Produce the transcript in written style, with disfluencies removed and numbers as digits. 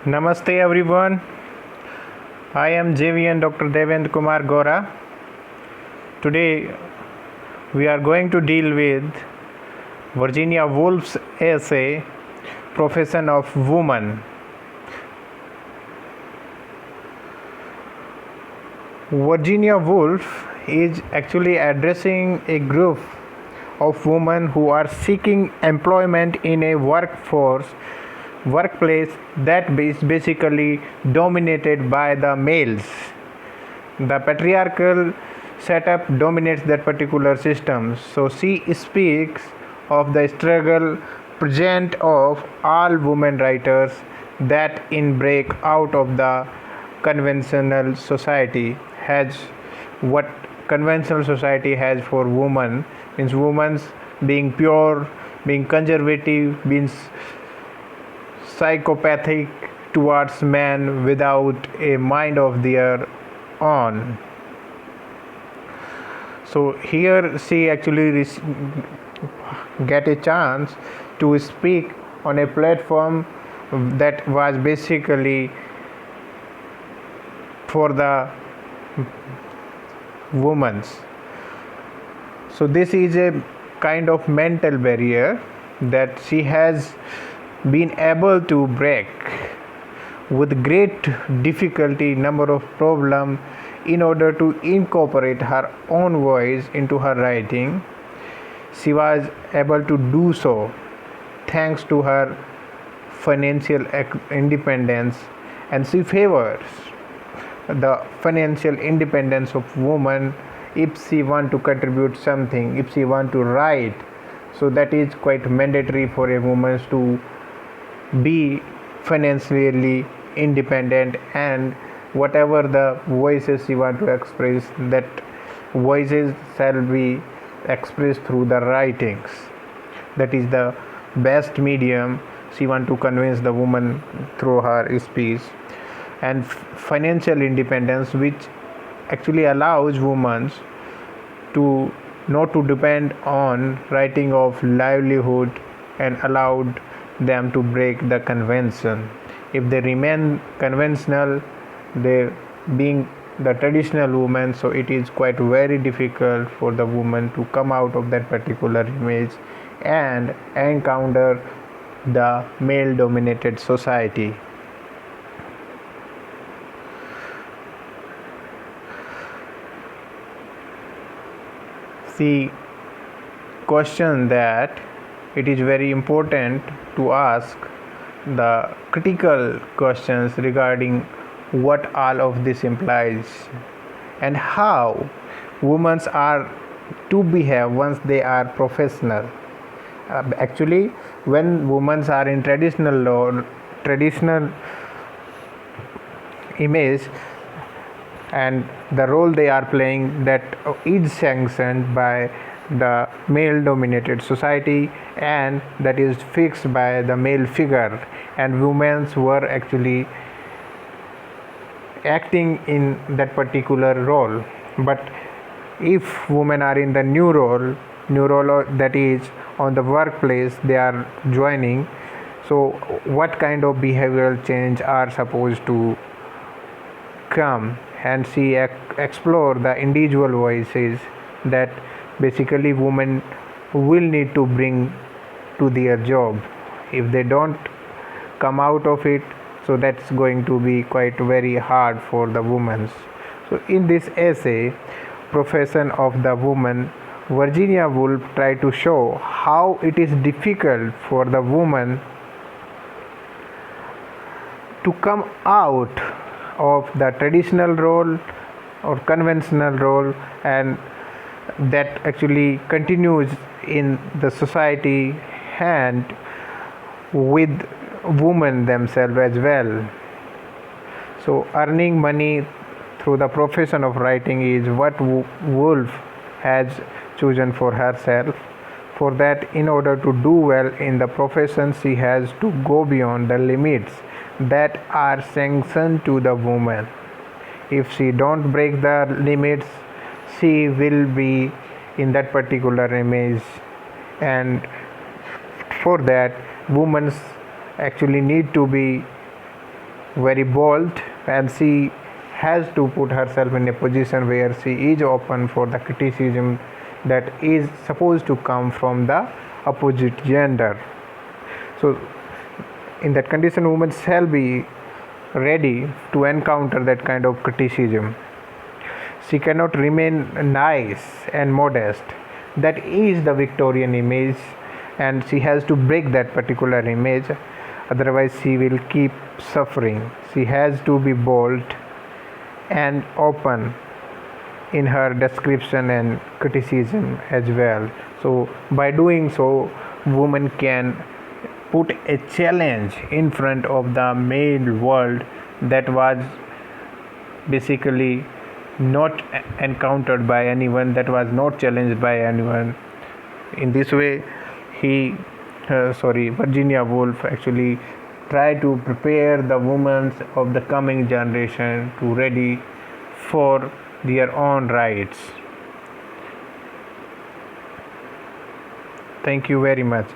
Namaste everyone. I am JVN Dr. Devendra Kumar Gora. Today we are going to deal with Virginia Woolf's essay Profession of Woman. Virginia Woolf is actually addressing a group of women who are seeking employment in a workplace that is basically dominated by the males. The patriarchal setup dominates that particular system. So she speaks of the struggle present of all women writers that in break out of the conventional society has what conventional society has for women, means women being pure, being conservative, being psychopathic towards men without a mind of their own. So here she actually get a chance to speak on a platform that was basically for the women. So this is a kind of mental barrier that she has been able to break with great difficulty, number of problems, in order to incorporate her own voice into her writing. She was able to do so thanks to her financial independence, and she favors the financial independence of women if she want to contribute something, if she want to write. So that is quite mandatory for a woman to be financially independent, and whatever the voices she want to express, that voices shall be expressed through the writings. That is the best medium she want to convince the woman through her speech. And financial independence, which actually allows women to not to depend on writing of livelihood, and allowed them to break the convention. If they remain conventional, they being the traditional woman, so it is quite very difficult for the woman to come out of that particular image and encounter the male dominated society. The question that it is very important to ask the critical questions regarding what all of this implies and how women are to behave once they are professional. Actually, when women are in traditional image, and the role they are playing, that is sanctioned by the male dominated society, and that is fixed by the male figure, and women were actually acting in that particular role. But if women are in the new role that is on the workplace they are joining, so what kind of behavioral change are supposed to come? And she explore the individual voices that basically women will need to bring to their job. If they don't come out of it, so that's going to be quite very hard for the women. So in this essay, Profession of the Woman, Virginia Woolf tried to show how it is difficult for the woman to come out of the traditional role or conventional role, and that actually continues in the society and with women themselves as well. So earning money through the profession of writing is what Woolf has chosen for herself. For that, in order to do well in the profession, she has to go beyond the limits that are sanctioned to the woman. If she don't break the limits, she will be in that particular image, and for that women actually need to be very bold, and she has to put herself in a position where she is open for the criticism that is supposed to come from the opposite gender. So in that condition, women shall be ready to encounter that kind of criticism. She cannot remain nice and modest. That is the Victorian image, and she has to break that particular image, otherwise she will keep suffering. She has to be bold and open in her description and criticism as well. So by doing so, woman can put a challenge in front of the male world that was basically not encountered by anyone, that was not challenged by anyone. In this way, Virginia Woolf actually tried to prepare the women of the coming generation to ready for their own rights. Thank you very much.